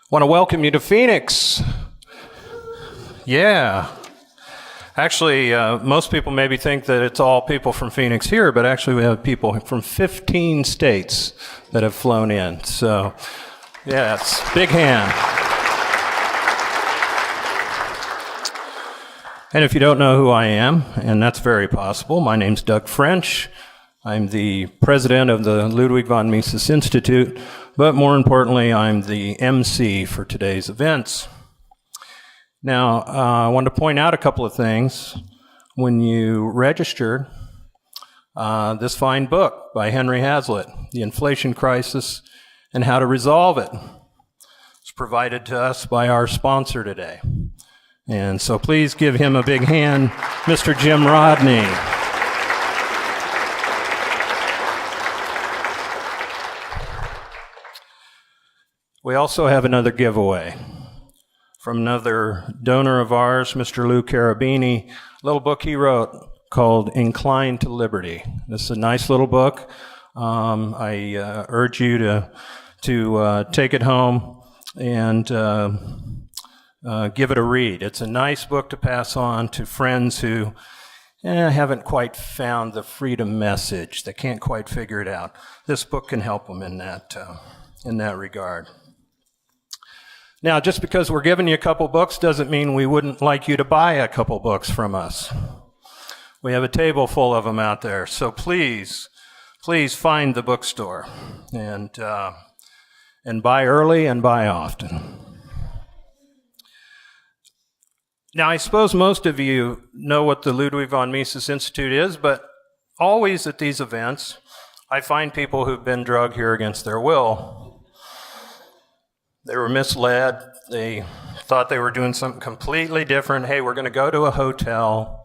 Want to welcome you to Phoenix. Yeah. Actually, most people maybe think that it's all people from Phoenix here, but actually we have people from 15 states that have flown in. So, yeah, it's a big hand. And if you don't know who I am, and that's very possible, my name's Doug French. I'm the president of the Ludwig von Mises Institute, but more importantly, I'm the MC for today's events. Now, I wanted to point out a couple of things. When you registered, this fine book by Henry Hazlitt, The Inflation Crisis and How to Resolve It, is provided to us by our sponsor today. And so please give him a big hand, Mr. Jim Rodney. We also have another giveaway from another donor of ours, Mr. Lou Carabini, a little book he wrote called Inclined to Liberty. This is a nice little book. I urge you to take it home and give it a read. It's a nice book to pass on to friends who haven't quite found the freedom message. They can't quite figure it out. This book can help them in that regard. Now, just because we're giving you a couple books doesn't mean we wouldn't like you to buy a couple books from us. We have a table full of them out there, so please find the bookstore and buy early and buy often. Now, I suppose most of you know what the Ludwig von Mises Institute is, but always at these events, I find people who've been drugged here against their will. They were misled. They thought they were doing something completely different. Hey, we're going to go to a hotel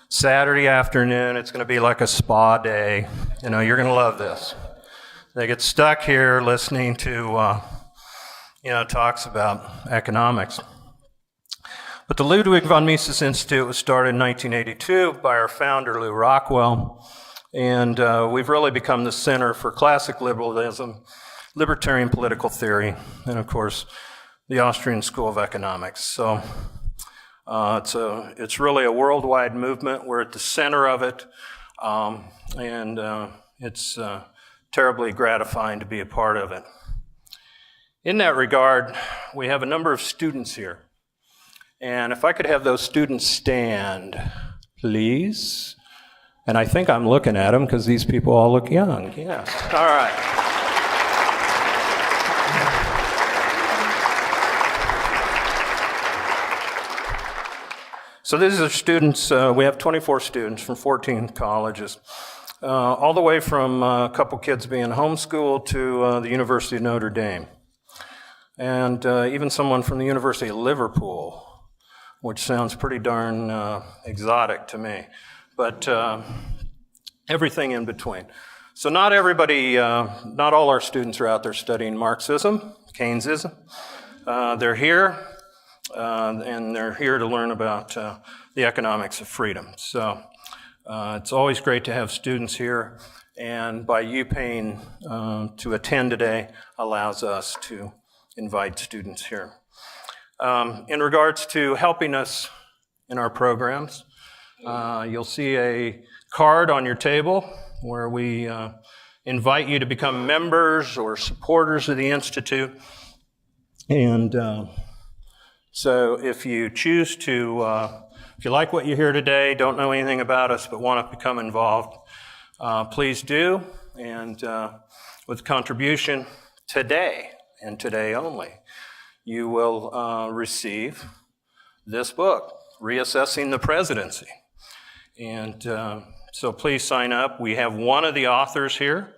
Saturday afternoon. It's going to be like a spa day. You know, you're going to love this. They get stuck here listening to, talks about economics. But the Ludwig von Mises Institute was started in 1982 by our founder, Lew Rockwell. And we've really become the center for classic liberalism, libertarian political theory, and of course, the Austrian School of Economics. So it's really a worldwide movement. We're at the center of it, and it's terribly gratifying to be a part of it. In that regard, we have a number of students here. And if I could have those students stand, please. And I think I'm looking at them because these people all look young. Yes. All right. So these are students, we have 24 students from 14 colleges, all the way from a couple kids being homeschooled to the University of Notre Dame, and even someone from the University of Liverpool, which sounds pretty darn exotic to me, but everything in between. So not everybody, not all our students are out there studying Marxism, Keynesism. They're here. And they're here to learn about the economics of freedom. So it's always great to have students here, and by you paying to attend today allows us to invite students here. In regards to helping us in our programs, you'll see a card on your table where we invite you to become members or supporters of the Institute. And so if you choose to, if you like what you hear today, don't know anything about us, but want to become involved, please do. And with contribution today, and today only, you will receive this book, Reassessing the Presidency. And so please sign up. We have one of the authors here,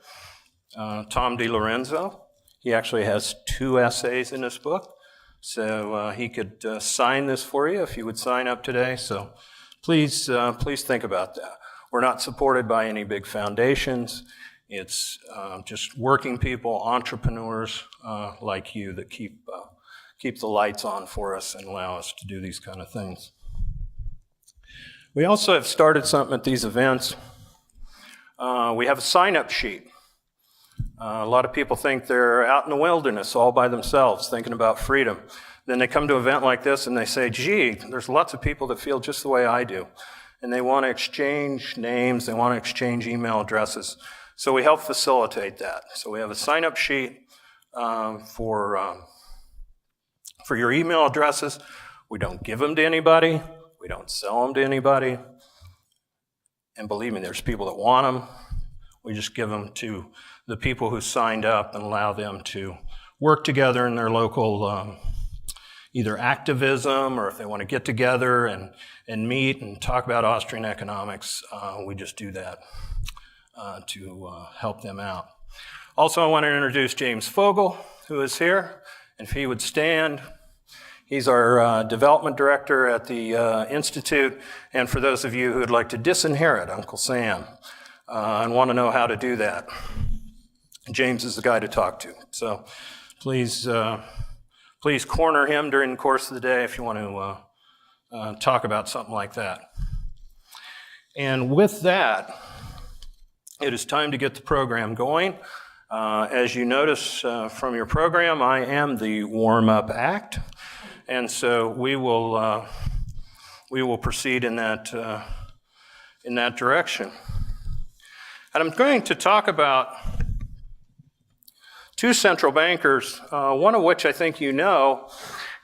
Tom DiLorenzo. He actually has 2 essays in this book. So he could sign this for you if you would sign up today. So please think about that. We're not supported by any big foundations. It's just working people, entrepreneurs like you that keep the lights on for us and allow us to do these kind of things. We also have started something at these events. We have a sign-up sheet. A lot of people think they're out in the wilderness all by themselves thinking about freedom. Then they come to an event like this and they say, gee, there's lots of people that feel just the way I do. And they want to exchange names, they want to exchange email addresses. So we help facilitate that. So we have a sign-up sheet for your email addresses. We don't give them to anybody. We don't sell them to anybody. And believe me, there's people that want them. We just give them to the people who signed up and allow them to work together in their local either activism, or if they want to get together and meet and talk about Austrian economics, we just do that to help them out. Also, I want to introduce James Fogel, who is here. And if he would stand, he's our development director at the Institute. And for those of you who would like to disinherit Uncle Sam and want to know how to do that, James is the guy to talk to. So please corner him during the course of the day if you want to talk about something like that. And with that, it is time to get the program going. As you notice from your program, I am the warm-up act, and so we will proceed in that direction. And I'm going to talk about two central bankers, one of which I think you know,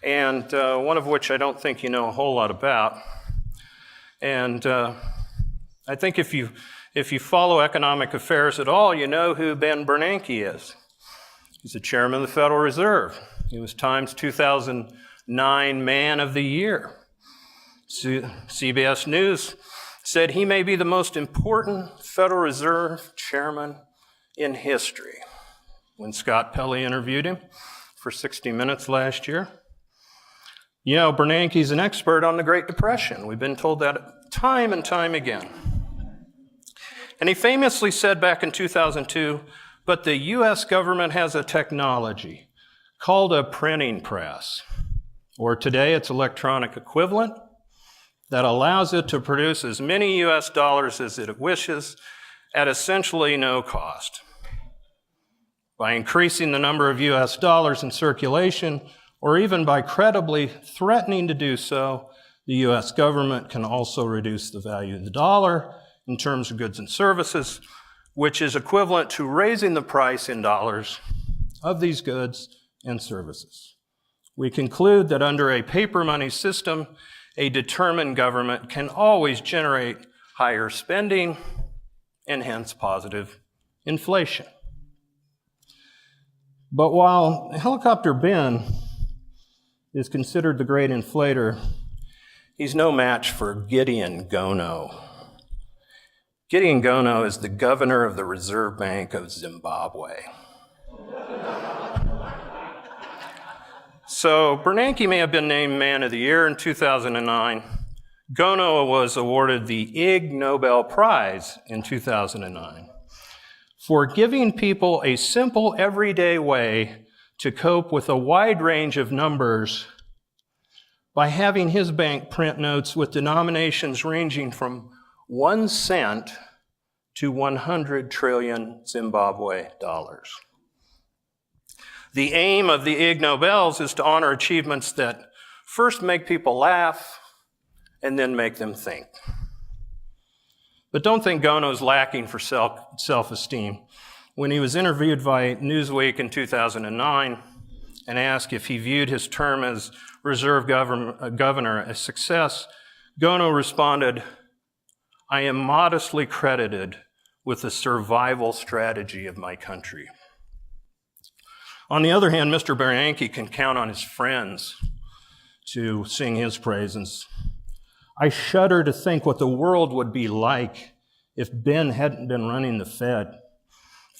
and one of which I don't think you know a whole lot about. And I think if you follow economic affairs at all, you know who Ben Bernanke is. He's the chairman of the Federal Reserve. He was Time's 2009 Man of the Year. CBS News said he may be the most important Federal Reserve chairman in history when Scott Pelley interviewed him for 60 Minutes last year. You know, Bernanke's an expert on the Great Depression. We've been told that time and time again. And he famously said back in 2002, but the US government has a technology called a printing press, or today its electronic equivalent, that allows it to produce as many US dollars as it wishes at essentially no cost. By increasing the number of US dollars in circulation, or even by credibly threatening to do so, the US government can also reduce the value of the dollar in terms of goods and services, which is equivalent to raising the price in dollars of these goods and services. We conclude that under a paper money system, a determined government can always generate higher spending and hence positive inflation. But while Helicopter Ben is considered the great inflator, he's no match for Gideon Gono. Gideon Gono is the governor of the Reserve Bank of Zimbabwe. So Bernanke may have been named Man of the Year in 2009. Gono was awarded the Ig Nobel Prize in 2009 for giving people a simple, everyday way to cope with a wide range of numbers by having his bank print notes with denominations ranging from 1 cent to 100 trillion Zimbabwe dollars. The aim of the Ig Nobels is to honor achievements that first make people laugh and then make them think. But don't think Gono's lacking for self-esteem. When he was interviewed by Newsweek in 2009 and asked if he viewed his term as Reserve Governor a success, Gono responded, "I am modestly credited with the survival strategy of my country." On the other hand, Mr. Bernanke can count on his friends to sing his praises. I shudder to think what the world would be like if Ben hadn't been running the Fed.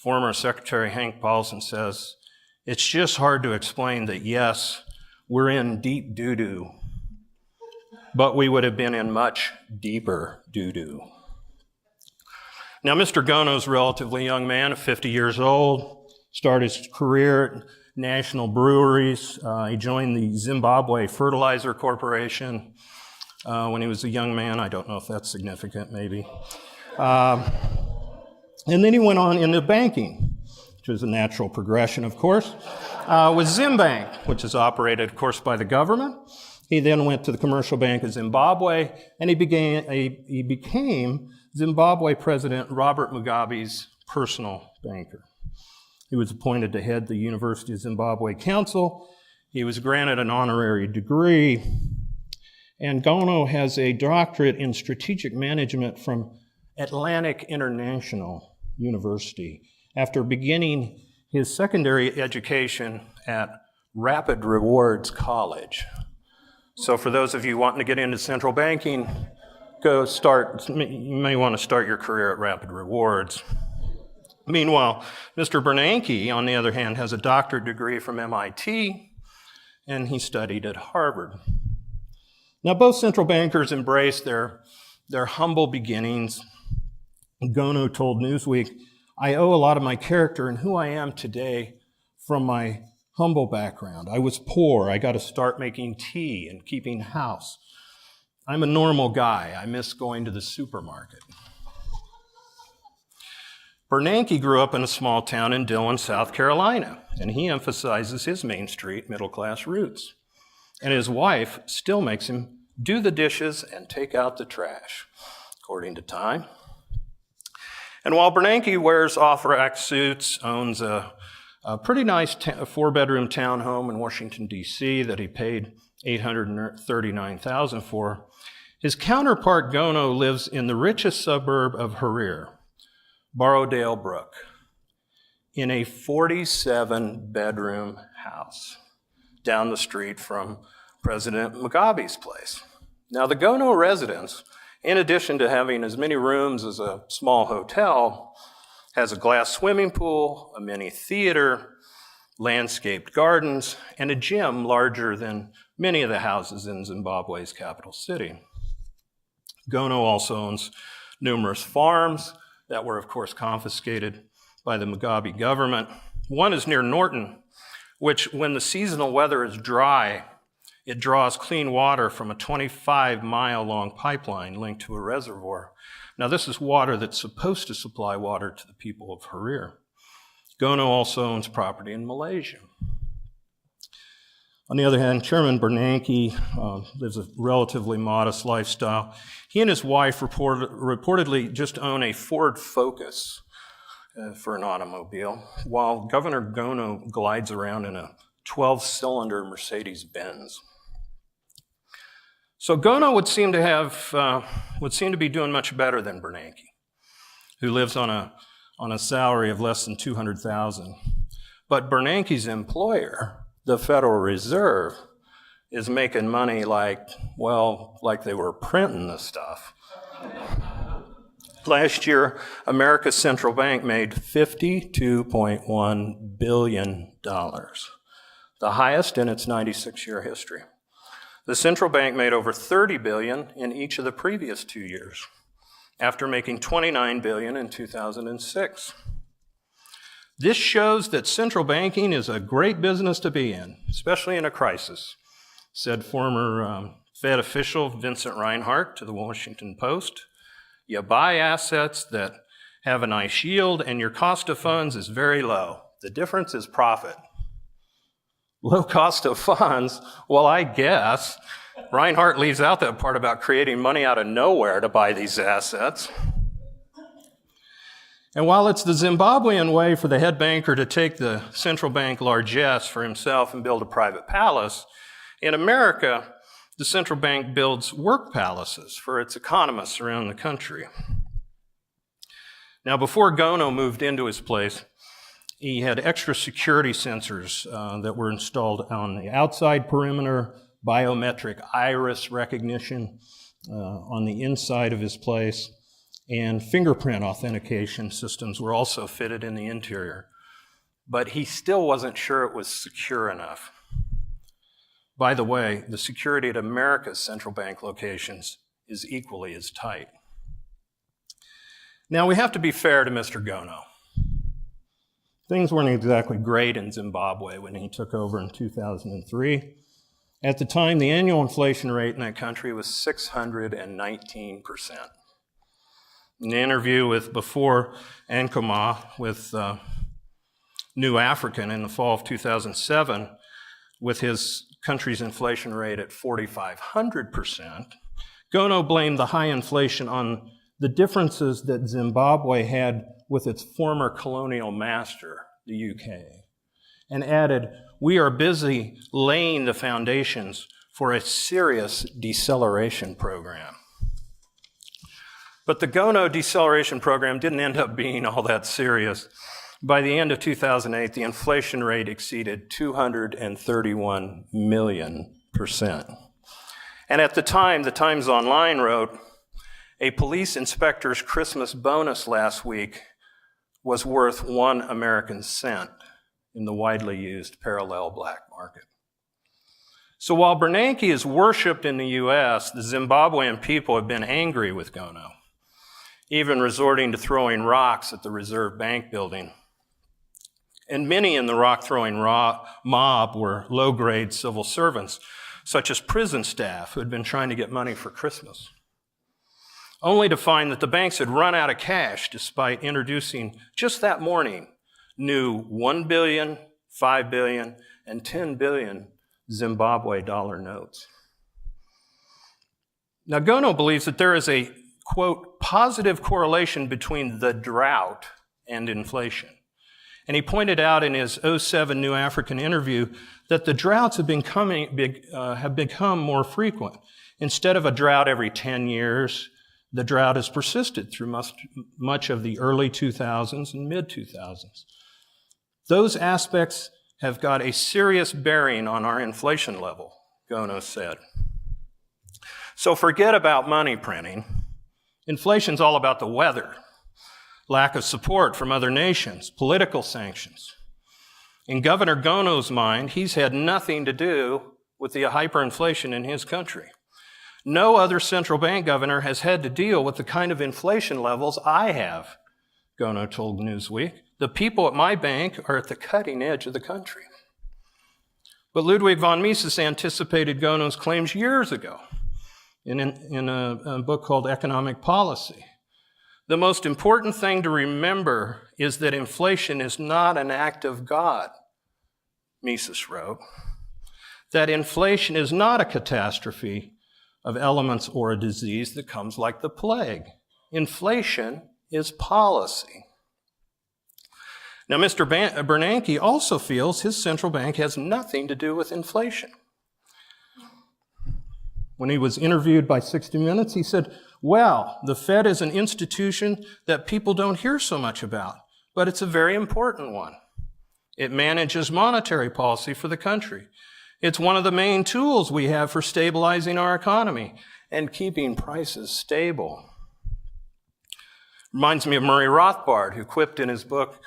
Former Secretary Hank Paulson says, "It's just hard to explain that, yes, we're in deep doo-doo, but we would have been in much deeper doo-doo." Now, Mr. Gono's a relatively young man, 50 years old, started his career at national breweries. He joined the Zimbabwe Fertilizer Corporation when he was a young man. I don't know if that's significant, maybe. And then he went on into banking, which is a natural progression, of course, with Zimbank, which is operated, of course, by the government. He then went to the commercial bank of Zimbabwe, and he became Zimbabwe President Robert Mugabe's personal banker. He was appointed to head the University of Zimbabwe Council. He was granted an honorary degree, and Gono has a doctorate in strategic management from Atlantic International University after beginning his secondary education at Rapid Rewards College. So for those of you wanting to get into central banking, you may want to start your career at Rapid Rewards. Meanwhile, Mr. Bernanke, on the other hand, has a doctorate degree from MIT, and he studied at Harvard. Now, both central bankers embraced their humble beginnings. Gono told Newsweek, "I owe a lot of my character and who I am today from my humble background. I was poor. I got to start making tea and keeping house. I'm a normal guy. I miss going to the supermarket." Bernanke grew up in a small town in Dillon, South Carolina, and he emphasizes his Main Street middle-class roots. And his wife still makes him do the dishes and take out the trash, according to Time. And while Bernanke wears off-rack suits, owns a pretty nice four-bedroom townhome in Washington, D.C. that he paid $839,000 for, his counterpart Gono lives in the richest suburb of Harare, Borrowdale Brook, in a 47-bedroom house down the street from President Mugabe's place. Now, the Gono residence, in addition to having as many rooms as a small hotel, has a glass swimming pool, a mini theater, landscaped gardens, and a gym larger than many of the houses in Zimbabwe's capital city. Gono also owns numerous farms that were, of course, confiscated by the Mugabe government. One is near Norton, which, when the seasonal weather is dry, it draws clean water from a 25-mile-long pipeline linked to a reservoir. Now, this is water that's supposed to supply water to the people of Harare. Gono also owns property in Malaysia. On the other hand, Chairman Bernanke lives a relatively modest lifestyle. He and his wife reportedly just own a Ford Focus for an automobile, while Governor Gono glides around in a 12-cylinder Mercedes-Benz. So Gono would seem to be doing much better than Bernanke, who lives on a salary of less than $200,000. But Bernanke's employer, the Federal Reserve, is making money like they were printing the stuff. Last year, America's central bank made $52.1 billion, the highest in its 96-year history. The central bank made over $30 billion in each of the previous 2 years, after making $29 billion in 2006. This shows that central banking is a great business to be in, especially in a crisis, said former Fed official Vincent Reinhart to the Washington Post. You buy assets that have a nice yield and your cost of funds is very low. The difference is profit. Low cost of funds, well, I guess. Reinhart leaves out that part about creating money out of nowhere to buy these assets. And while it's the Zimbabwean way for the head banker to take the central bank largesse for himself and build a private palace, in America, the central bank builds work palaces for its economists around the country. Now, before Gono moved into his place, he had extra security sensors that were installed on the outside perimeter, biometric iris recognition on the inside of his place, and fingerprint authentication systems were also fitted in the interior. But he still wasn't sure it was secure enough. By the way, the security at America's central bank locations is equally as tight. Now, we have to be fair to Mr. Gono. Things weren't exactly great in Zimbabwe when he took over in 2003. At the time, the annual inflation rate in that country was 619%. In an interview before Ankoma with New African in the fall of 2007, with his country's inflation rate at 4,500%, Gono blamed the high inflation on the differences that Zimbabwe had with its former colonial master, the UK, and added, "We are busy laying the foundations for a serious deceleration program." But the Gono deceleration program didn't end up being all that serious. By the end of 2008, the inflation rate exceeded 231 million%. And at the time, the Times Online wrote, "A police inspector's Christmas bonus last week was worth 1 American cent in the widely used parallel black market." So while Bernanke is worshipped in the US, the Zimbabwean people have been angry with Gono, even resorting to throwing rocks at the Reserve Bank building. And many in the rock-throwing mob were low-grade civil servants, such as prison staff who had been trying to get money for Christmas, only to find that the banks had run out of cash despite introducing just that morning new $1 billion, $5 billion, and $10 billion Zimbabwe dollar notes. Now, Gono believes that there is a, quote, positive correlation between the drought and inflation. And he pointed out in his 2007 New African interview that the droughts have become more frequent. Instead of a drought every 10 years, the drought has persisted through much of the early 2000s and mid-2000s. Those aspects have got a serious bearing on our inflation level, Gono said. So forget about money printing. Inflation's all about the weather, lack of support from other nations, political sanctions. In Governor Gono's mind, he's had nothing to do with the hyperinflation in his country. No other central bank governor has had to deal with the kind of inflation levels I have, Gono told Newsweek. The people at my bank are at the cutting edge of the country. But Ludwig von Mises anticipated Gono's claims years ago in a book called Economic Policy. The most important thing to remember is that inflation is not an act of God, Mises wrote. That inflation is not a catastrophe of elements or a disease that comes like the plague. Inflation is policy. Now, Mr. Bernanke also feels his central bank has nothing to do with inflation. When he was interviewed by 60 Minutes, he said, "Well, the Fed is an institution that people don't hear so much about, but it's a very important one. It manages monetary policy for the country. It's one of the main tools we have for stabilizing our economy and keeping prices stable." Reminds me of Murray Rothbard, who quipped in his book,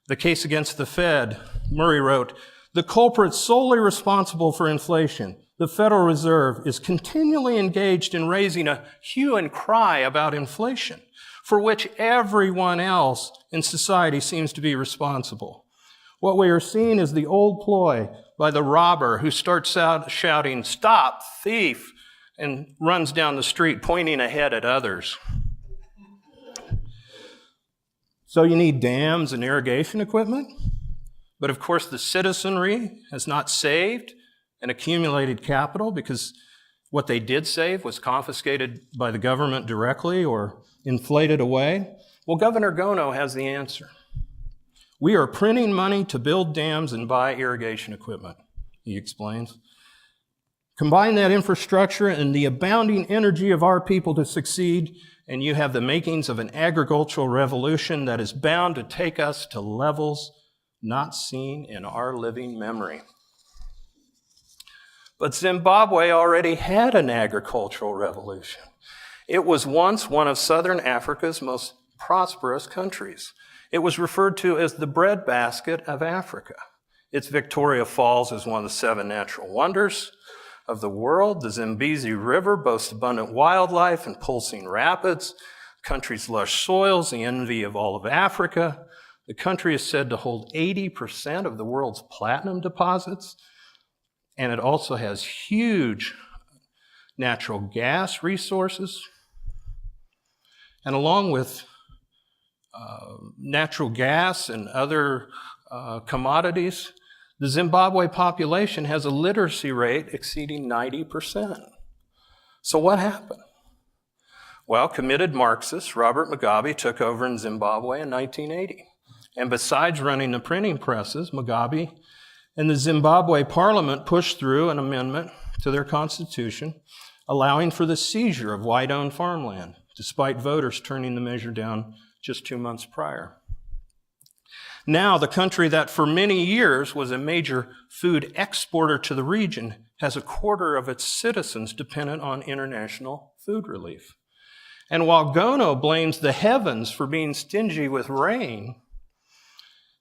The Case Against the Fed. Murray wrote, "The culprit solely responsible for inflation, the Federal Reserve, is continually engaged in raising a hue and cry about inflation, for which everyone else in society seems to be responsible. What we are seeing is the old ploy by the robber who starts out shouting, 'Stop, thief,' and runs down the street pointing ahead at others." So you need dams and irrigation equipment? But of course the citizenry has not saved and accumulated capital because what they did save was confiscated by the government directly or inflated away. Well, Governor Gono has the answer. "We are printing money to build dams and buy irrigation equipment," he explains. "Combine that infrastructure and the abounding energy of our people to succeed, and you have the makings of an agricultural revolution that is bound to take us to levels not seen in our living memory." But Zimbabwe already had an agricultural revolution. It was once one of Southern Africa's most prosperous countries. It was referred to as the breadbasket of Africa. Its Victoria Falls is one of the 7 natural wonders of the world. The Zambezi River boasts abundant wildlife and pulsing rapids. The country's lush soils, the envy of all of Africa. The country is said to hold 80% of the world's platinum deposits, and it also has huge natural gas resources. And along with natural gas and other commodities. The Zimbabwe population has a literacy rate exceeding 90%. So what happened? Well, committed Marxist Robert Mugabe took over in Zimbabwe in 1980. And besides running the printing presses, Mugabe and the Zimbabwe parliament pushed through an amendment to their constitution allowing for the seizure of white-owned farmland, despite voters turning the measure down just 2 months prior. Now, the country that for many years was a major food exporter to the region has a quarter of its citizens dependent on international food relief. And while Gono blames the heavens for being stingy with rain,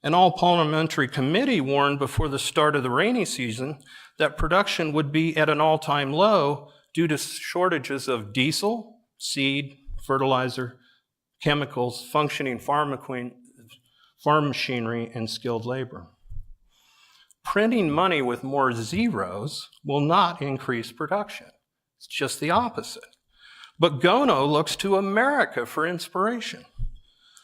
an all-parliamentary committee warned before the start of the rainy season that production would be at an all-time low due to shortages of diesel, seed, fertilizer, chemicals, functioning farm machinery, and skilled labor. Printing money with more zeros will not increase production. It's just the opposite. But Gono looks to America for inspiration.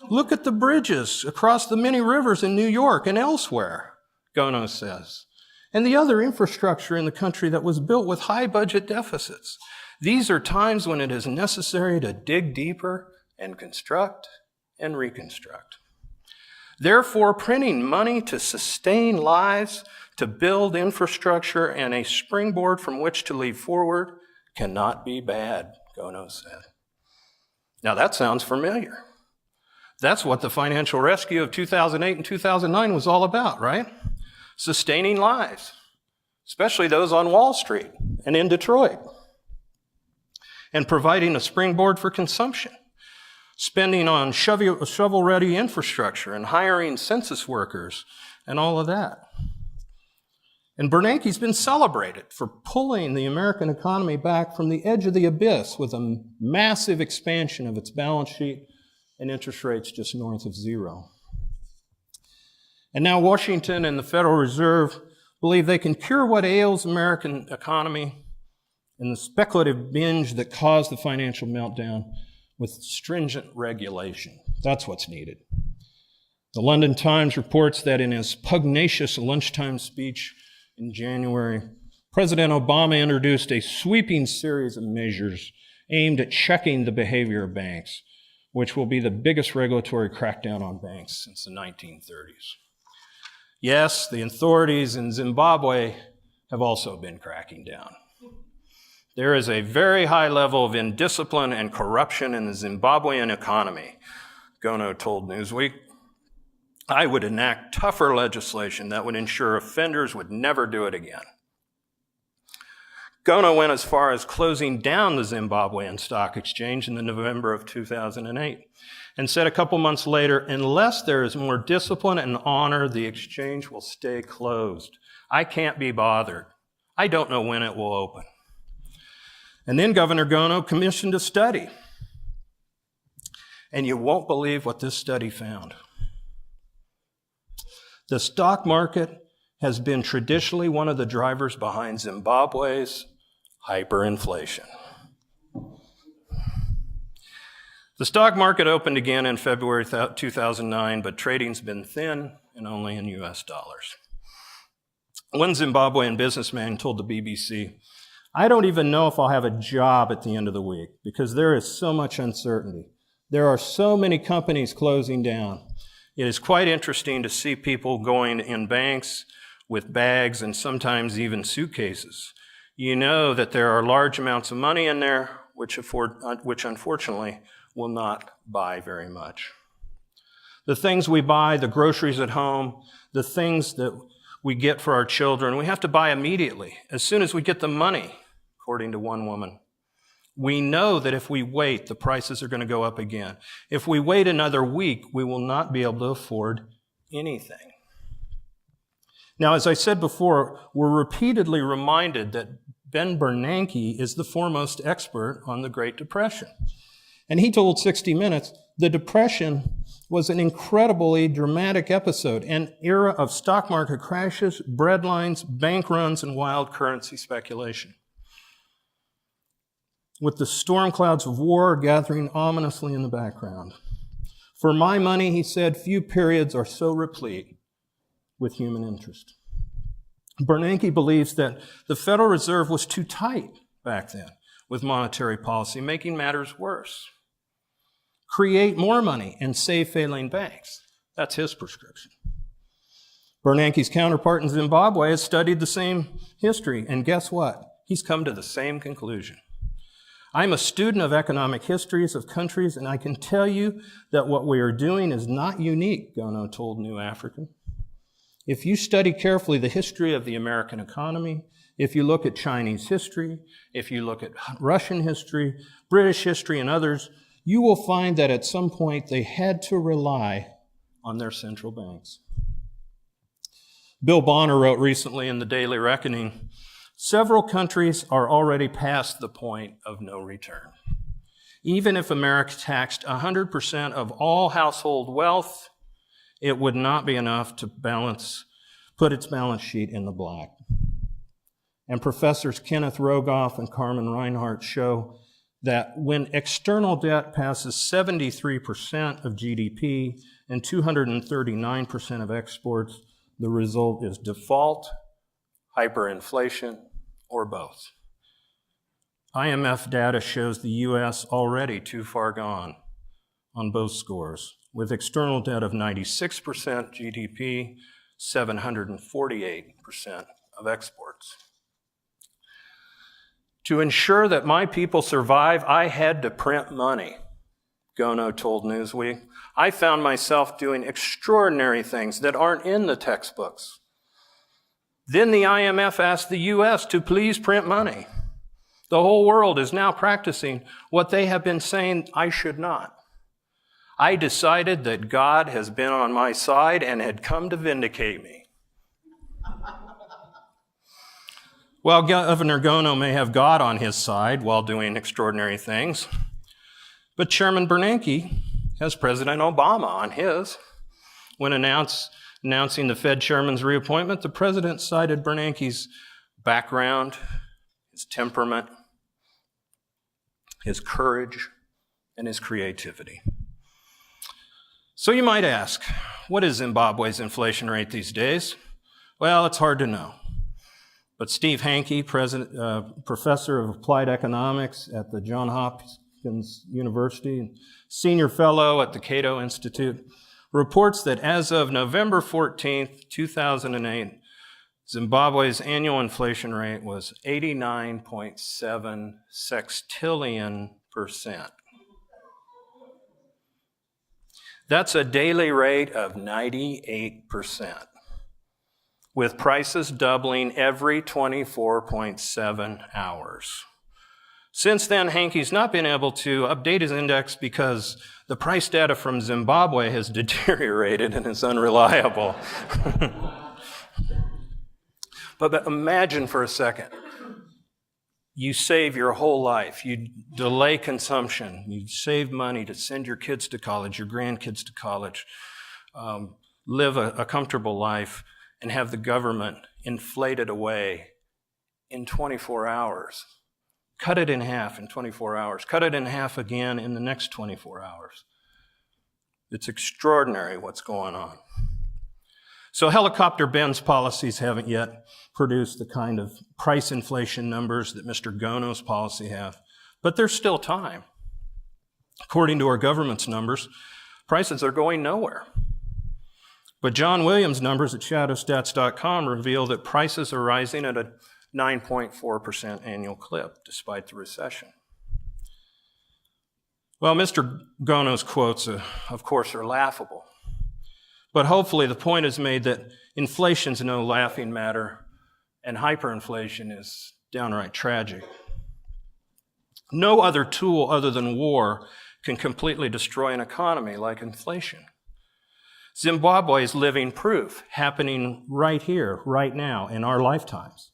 Look at the bridges across the many rivers in New York and elsewhere, Gono says, and the other infrastructure in the country that was built with high budget deficits. These are times when it is necessary to dig deeper and construct and reconstruct. Therefore, printing money to sustain lives, to build infrastructure and a springboard from which to lead forward cannot be bad, Gono said. Now that sounds familiar. That's what the financial rescue of 2008 and 2009 was all about, right? Sustaining lives, especially those on Wall Street and in Detroit, and providing a springboard for consumption, spending on shovel-ready infrastructure and hiring census workers and all of that. And Bernanke's been celebrated for pulling the American economy back from the edge of the abyss with a massive expansion of its balance sheet and interest rates just north of zero. And now Washington and the Federal Reserve believe they can cure what ails the American economy and the speculative binge that caused the financial meltdown with stringent regulation. That's what's needed. The London Times reports that in his pugnacious lunchtime speech in January, President Obama introduced a sweeping series of measures aimed at checking the behavior of banks, which will be the biggest regulatory crackdown on banks since the 1930s. Yes, the authorities in Zimbabwe have also been cracking down. There is a very high level of indiscipline and corruption in the Zimbabwean economy, Gono told Newsweek. I would enact tougher legislation that would ensure offenders would never do it again. Gono went as far as closing down the Zimbabwean Stock Exchange in the November of 2008 and said a couple months later, unless there is more discipline and honor, the exchange will stay closed. I can't be bothered. I don't know when it will open. And then Governor Gono commissioned a study. And you won't believe what this study found. The stock market has been traditionally one of the drivers behind Zimbabwe's hyperinflation. The stock market opened again in February 2009, but trading's been thin and only in US dollars. One Zimbabwean businessman told the BBC, I don't even know if I'll have a job at the end of the week because there is so much uncertainty. There are so many companies closing down. It is quite interesting to see people going in banks with bags and sometimes even suitcases. You know that there are large amounts of money in there, which unfortunately will not buy very much. The things we buy, the groceries at home, the things that we get for our children, we have to buy immediately, as soon as we get the money, according to one woman. We know that if we wait, the prices are going to go up again. If we wait another week, we will not be able to afford anything. Now, as I said before, we're repeatedly reminded that Ben Bernanke is the foremost expert on the Great Depression. And he told 60 Minutes, the Depression was an incredibly dramatic episode, an era of stock market crashes, breadlines, bank runs, and wild currency speculation. With the storm clouds of war gathering ominously in the background. For my money, he said, few periods are so replete with human interest. Bernanke believes that the Federal Reserve was too tight back then with monetary policy, making matters worse. Create more money and save failing banks. That's his prescription. Bernanke's counterpart in Zimbabwe has studied the same history, and guess what? He's come to the same conclusion. I'm a student of economic histories of countries, and I can tell you that what we are doing is not unique, Gono told New African. If you study carefully the history of the American economy, if you look at Chinese history, if you look at Russian history, British history, and others, you will find that at some point they had to rely on their central banks. Bill Bonner wrote recently in the Daily Reckoning, several countries are already past the point of no return. Even if America taxed 100% of all household wealth, it would not be enough to put its balance sheet in the black. And Professors Kenneth Rogoff and Carmen Reinhart show that when external debt passes 73% of GDP and 239% of exports, the result is default, hyperinflation, or both. IMF data shows the U.S. already too far gone on both scores, with external debt of 96% GDP, 748% of exports. To ensure that my people survive, I had to print money, Gono told Newsweek. I found myself doing extraordinary things that aren't in the textbooks. Then the IMF asked the U.S. to please print money. The whole world is now practicing what they have been saying I should not. I decided that God has been on my side and had come to vindicate me. Well, Governor Gono may have God on his side while doing extraordinary things, but Chairman Bernanke has President Obama on his. When announcing the Fed chairman's reappointment, the president cited Bernanke's background, his temperament, his courage, and his creativity. So you might ask, what is Zimbabwe's inflation rate these days? Well, it's hard to know. But Steve Hanke, professor of applied economics at the Johns Hopkins University, senior fellow at the Cato Institute, reports that as of November 14th, 2008, Zimbabwe's annual inflation rate was 89.7 sextillion%. That's a daily rate of 98%, with prices doubling every 24.7 hours. Since then, Hanke's not been able to update his index because the price data from Zimbabwe has deteriorated and is unreliable. But imagine for a second, you save your whole life, you delay consumption, you save money to send your kids to college, your grandkids to college, live a comfortable life, and have the government inflate it away in 24 hours. Cut it in half in 24 hours. Cut it in half again in the next 24 hours. It's extraordinary what's going on. So helicopter Ben's policies haven't yet produced the kind of price inflation numbers that Mr. Gono's policy have, but there's still time. According to our government's numbers, prices are going nowhere. But John Williams' numbers at shadowstats.com reveal that prices are rising at a 9.4% annual clip, despite the recession. Well, Mr. Gono's quotes, of course, are laughable. But hopefully the point is made that inflation's no laughing matter and hyperinflation is downright tragic. No other tool other than war can completely destroy an economy like inflation. Zimbabwe is living proof, happening right here, right now, in our lifetimes.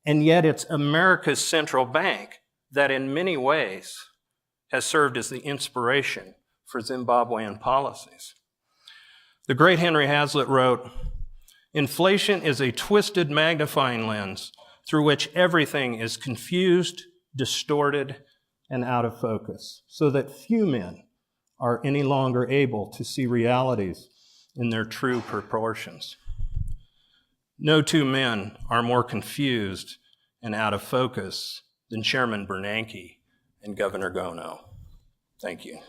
And yet it's America's central bank that in many ways has served as the inspiration for Zimbabwean policies. The great Henry Hazlitt wrote, "Inflation is a twisted magnifying lens through which everything is confused, distorted, and out of focus, so that few men are any longer able to see realities in their true proportions." No two men are more confused and out of focus than Chairman Bernanke and Governor Gono. Thank you.